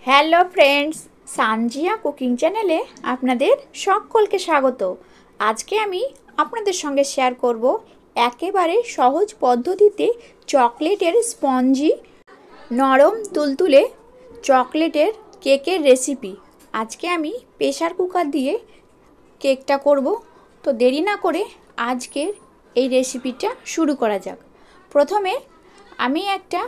Hello friends, Sanjia cooking চ্যানেলে আপনাদের সকলকে স্বাগত। আজকে আমি আপনাদের সঙ্গে শেয়ার করব একেবারে সহজ পদ্ধতিতে চকলেটের স্পঞ্জি নরম তুলতুলে চকলেটের কেকের রেসিপি। আজকে আমি প্রেসার কুকার দিয়ে কেকটা করব। তো দেরি না করে আজকের এই রেসিপিটা শুরু করা যাক। প্রথমে আমি একটা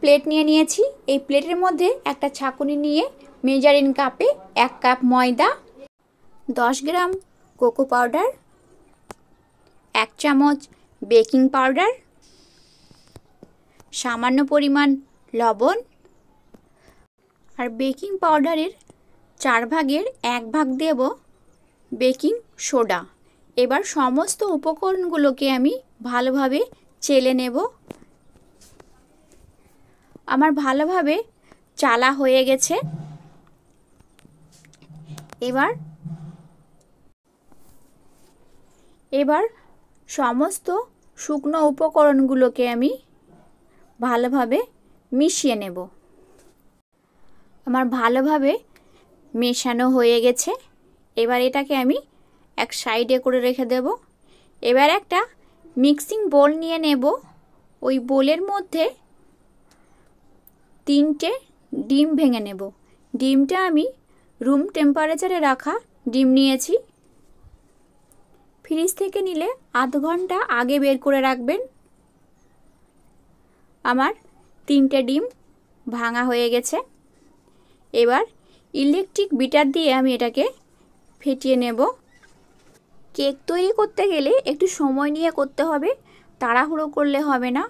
প্লেট নিয়ে নিয়েছি। এই প্লেটের মধ্যে একটা ছাঁকুনি নিয়ে মেজারিং কাপে 1 কাপ ময়দা, 10 গ্রাম কোকো পাউডার, 1 চামচ বেকিং পাউডার, সামান্য পরিমাণ লবণ আর বেকিং পাউডারের 4 ভাগের 1 ভাগ দেব বেকিং সোডা। এবার সমস্ত উপকরণগুলোকে আমি ভালোভাবে চেলে নেব। আমার ভালোভাবে চালা হয়ে গেছে। এবার সমস্ত শুকনো উপকরণগুলোকে আমি ভালোভাবে মিশিয়ে নেব। আমার ভালোভাবে মেশানো হয়ে গেছে। এবার এটাকে আমি এক সাইডে করে রেখে দেব। এবার একটা মিক্সিং বোল নিয়ে নেব। ওই বোলের মধ্যে 3টে ডিম ভেঙে নেব। ডিমটা আমি রুম টেম্পারেচারে রাখা ডিম নিয়েছি। ফ্রিজ থেকে নিলে আধ ঘন্টা আগে বের করে রাখবেন। আমার 3টে ডিম ভাঙা হয়ে গেছে। এবার ইলেকট্রিক বিটার দিয়ে আমি এটাকে ফেটিয়ে নেব। কেক তৈরি করতে গেলে একটু সময় নিয়ে করতে হবে, তাড়াহুড়ো করলে হবে না।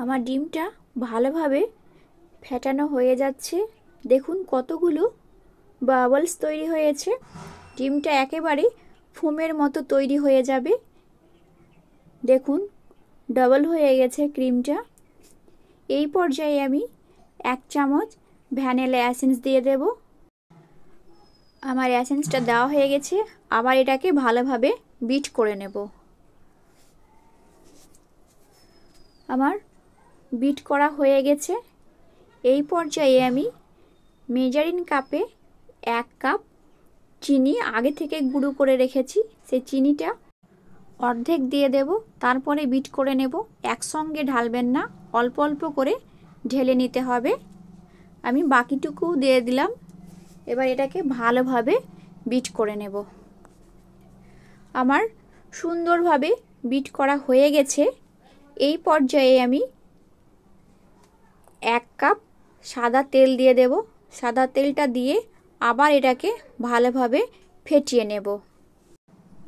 আমার ডিমটা ভালোভাবে ফেটানো হয়ে যাচ্ছে। দেখুন কতগুলো বাবলস তৈরি হয়েছে। ডিমটা একেবারে ফোমের মতো তৈরি হয়ে যাবে। দেখুন ডাবল হয়ে গেছে ক্রিমটা। এই পর্যায়ে আমি 1 চামচ ভ্যানিলা এসেন্স দিয়ে দেব। আমার এসেন্সটা দেওয়া হয়ে গেছে। আবার এটাকে ভালোভাবে বিট করে নেব। আমার বিট করা হয়ে গেছে। এই পর্যায়ে আমি মেজারিং কাপে 1 কাপ চিনি আগে থেকে গুঁড়ো করে রেখেছি, সেই চিনিটা অর্ধেক দিয়ে দেব। তারপরে বিট করে নেব। একসঙ্গে ঢালবেন না, অল্প অল্প করে ঢেলে নিতে হবে। আমি বাকিটুকু দিয়ে দিলাম। এবার এটাকে ভালোভাবে বিট করে নেব। আমার সুন্দরভাবে বিট করা হয়ে গেছে। এই পর্যায়ে আমি 1 কাপ সাদা তেল দিয়ে দেব। সাদা তেলটা দিয়ে আবার এটাকে ভালোভাবে ফেটিয়ে নেব।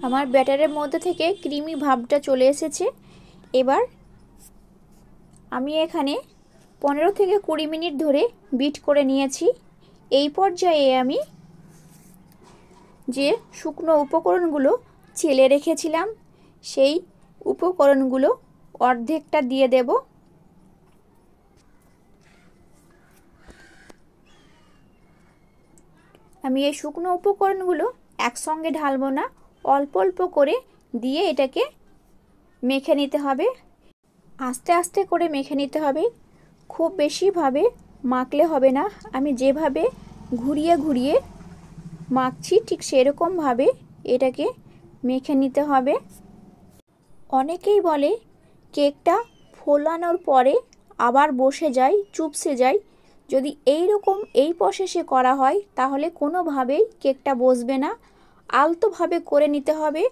আমার ব্যাটারের মধ্যে থেকে ক্রিমি ভাবটা চলে এসেছে। এবার আমি এখানে 15 থেকে 20 মিনিট ধরে বিট করে নিয়েছি। এই পর্যায়ে আমি যে শুকনো উপকরণগুলো চেলে রেখেছিলাম সেই উপকরণগুলো অর্ধেকটা দিয়ে দেব। আমি এই শুকনো উপকরণগুলো একসঙ্গে ঢালবো না, অল্প অল্প করে দিয়ে এটাকে মেখে নিতে হবে। আস্তে আস্তে করে মেখে নিতে হবে, খুব বেশিভাবে মাখলে হবে না। আমি যেভাবে ঘুরিয়ে ঘুরিয়ে মাখছি ঠিক সেরকমভাবে এটাকে মেখে নিতে হবে। অনেকেই বলে কেকটা ফোলানোর পরে আবার বসে যায়, চুপসে যায়। যদি এই প্রসেসে করা হয় তাহলে কোনোভাবেই কেকটা বসবে না। আলতোভাবে করে নিতে হবে,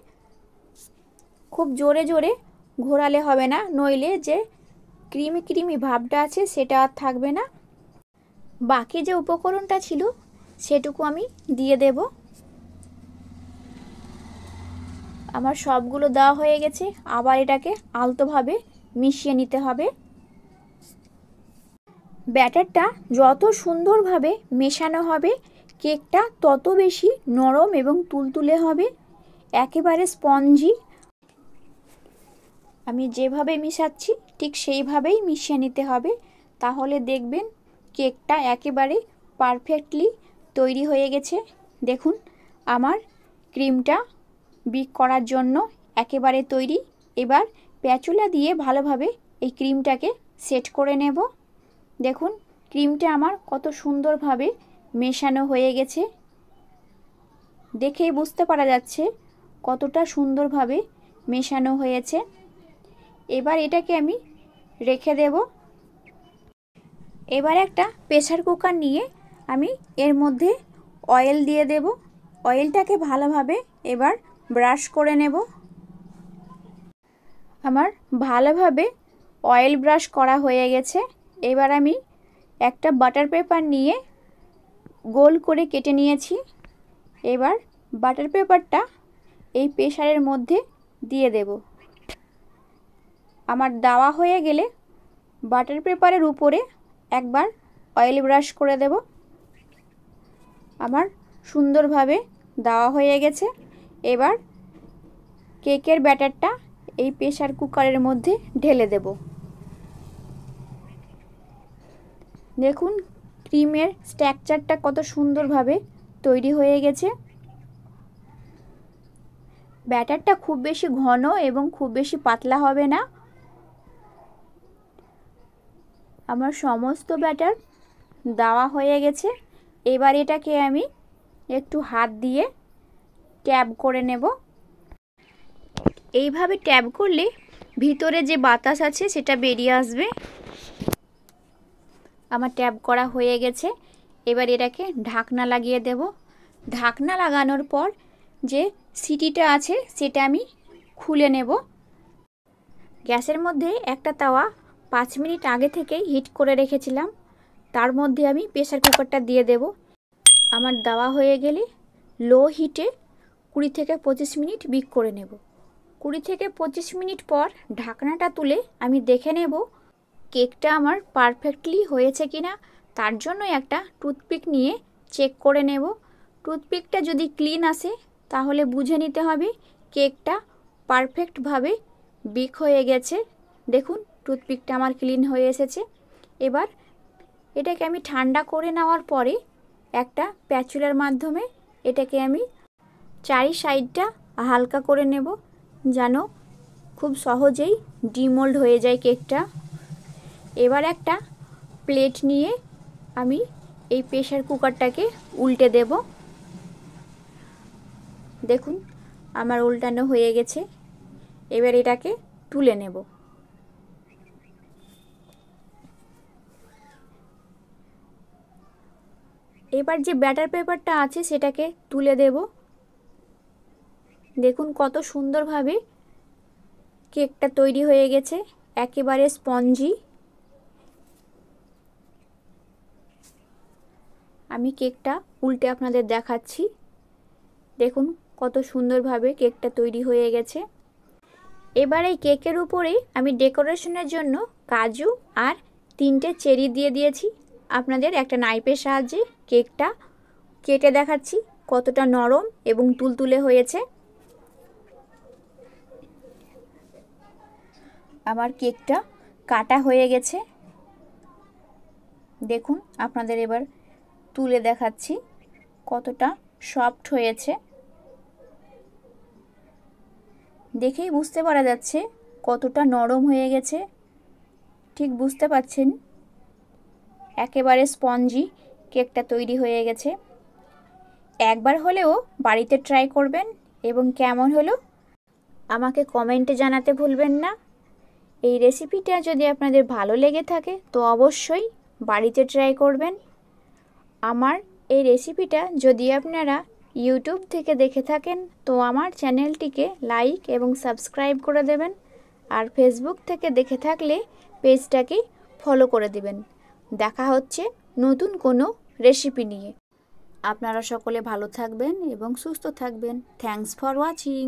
খুব জোরে জোরে ঘোরালে হবে না, নইলে যে ক্রিমি ক্রিমি ভাবটা আছে সেটা আর থাকবে না। বাকি যে উপকরণটা ছিল সেটুকু আমি দিয়ে দেব। আমার সবগুলো দেওয়া হয়ে গেছে। আবার এটাকে আলতোভাবে মিশিয়ে নিতে হবে। ব্যাটারটা যত সুন্দরভাবে মেশানো হবে কেকটা তত বেশি নরম এবং তুলতুলে হবে, একেবারে স্পঞ্জি। আমি যেভাবে মিশাচ্ছি ঠিক সেইভাবেই মিশিয়ে নিতে হবে, তাহলে দেখবেন কেকটা একেবারে পারফেক্টলি তৈরি হয়ে গেছে। দেখুন আমার ক্রিমটা বিক করার জন্য একেবারে তৈরি। এবার স্প্যাচুলা দিয়ে ভালোভাবে এই ক্রিমটাকে সেট করে নেব। দেখুন ক্রিমটা আমার কত সুন্দরভাবে মেশানো হয়ে গেছে, দেখেই বুঝতে পারা যাচ্ছে কতটা সুন্দরভাবে মেশানো হয়েছে। এবার এটাকে আমি রেখে দেব। এবার একটা প্রেসার কুকার নিয়ে আমি এর মধ্যে অয়েল দিয়ে দেব। অয়েলটাকে ভালোভাবে এবার ব্রাশ করে নেব। আমার ভালোভাবে অয়েল ব্রাশ করা হয়ে গেছে। এবার আমি একটা বাটার পেপার নিয়ে গোল করে কেটে নিয়েছি। এবার বাটার পেপারটা এই প্রেসারের মধ্যে দিয়ে দেব। আমার দেওয়া হয়ে গেলে বাটার পেপারের উপরে একবার অয়েল ব্রাশ করে দেব। আমার সুন্দরভাবে দেওয়া হয়ে গেছে। এবার কেকের ব্যাটারটা এই প্রেসার কুকারের মধ্যে ঢেলে দেব। দেখুন ক্রিমের স্ট্রাকচারটা কত সুন্দরভাবে তৈরি হয়ে গেছে। ব্যাটারটা খুব বেশি ঘন এবং খুব বেশি পাতলা হবে না। আমার সমস্ত ব্যাটার দেওয়া হয়ে গেছে। এবার এটাকে আমি একটু হাত দিয়ে ট্যাপ করে নেব। এইভাবে ট্যাপ করলে ভিতরে যে বাতাস আছে সেটা বেরিয়ে আসবে। আমার ট্যাপ করা হয়ে গেছে। এবার এটাকে ঢাকনা লাগিয়ে দেব। ঢাকনা লাগানোর পর যে সিটিটা আছে সেটা আমি খুলে নেব। গ্যাসের মধ্যে একটা তাওয়া 5 মিনিট আগে থেকেই হিট করে রেখেছিলাম, তার মধ্যে আমি প্রেসার কুকারটা দিয়ে দেব। আমার দেওয়া হয়ে গেলে লো হিটে 20 থেকে 25 মিনিট বেক করে নেব। 20 থেকে 25 মিনিট পর ঢাকনাটা তুলে আমি দেখে নেব কেকটা আমার পারফেক্টলি হয়েছে কিনা। তার জন্য একটা টুথপিক নিয়ে চেক করে নেব। টুথপিকটা যদি ক্লিন আসে তাহলে বুঝে নিতে হবে কেকটা পারফেক্টভাবে বেক হয়ে গেছে। দেখুন টুথপিকটা আমার ক্লিন হয়ে এসেছে। এবার এটাকে আমি ঠান্ডা করে নেওয়ার পরে একটা প্যাচুলার মাধ্যমে এটাকে আমি চারি সাইডটা হালকা করে নেব, যেন খুব সহজেই ডিমোল্ড হয়ে যায় কেকটা। এবার একটা প্লেট নিয়ে আমি এই প্রেসার কুকারটাকে উল্টে দেব। দেখুন আমার উল্টানো হয়ে গেছে। এবার এটাকে তুলে নেব। এবার যে ব্যাটার পেপারটা আছে সেটাকে তুলে দেব। দেখুন কত সুন্দরভাবে কেকটা তৈরি হয়ে গেছে, একেবারে স্পঞ্জি। আমি কেকটা উল্টে আপনাদের দেখাচ্ছি। দেখুন কত সুন্দরভাবে কেকটা তৈরি হয়ে গেছে। এবার এই কেকের উপরে আমি ডেকোরেশনের জন্য কাজু আর 3টে চেরি দিয়ে দিয়েছি। আপনাদের একটা নাইফের সাহায্যে কেকটা কেটে দেখাচ্ছি কতটা নরম এবং তুলতুলে হয়েছে। আমার কেকটা কাটা হয়ে গেছে। দেখুন আপনাদের এবার তুলে দেখাচ্ছি কতটা সফট হয়েছে। দেখেই বুঝতে পারা যাচ্ছে কতটা নরম হয়ে গেছে। ঠিক বুঝতে পাচ্ছেন একেবারে স্পঞ্জি কেকটা তৈরি হয়ে গেছে। একবার হলেও বাড়িতে ট্রাই করবেন এবং কেমন হলো আমাকে কমেন্টে জানাতে ভুলবেন না। এই রেসিপিটা যদি আপনাদের ভালো লেগে থাকে তো অবশ্যই বাড়িতে ট্রাই করবেন। আমার এই রেসিপিটা যদি আপনারা ইউটিউব থেকে দেখে থাকেন তো আমার চ্যানেলটিকে লাইক এবং সাবস্ক্রাইব করে দেবেন। আর ফেসবুক থেকে দেখে থাকলে পেজটাকে ফলো করে দিবেন। দেখা হচ্ছে নতুন কোনো রেসিপি নিয়ে। আপনারা সকলে ভালো থাকবেন এবং সুস্থ থাকবেন। Thanks for watching.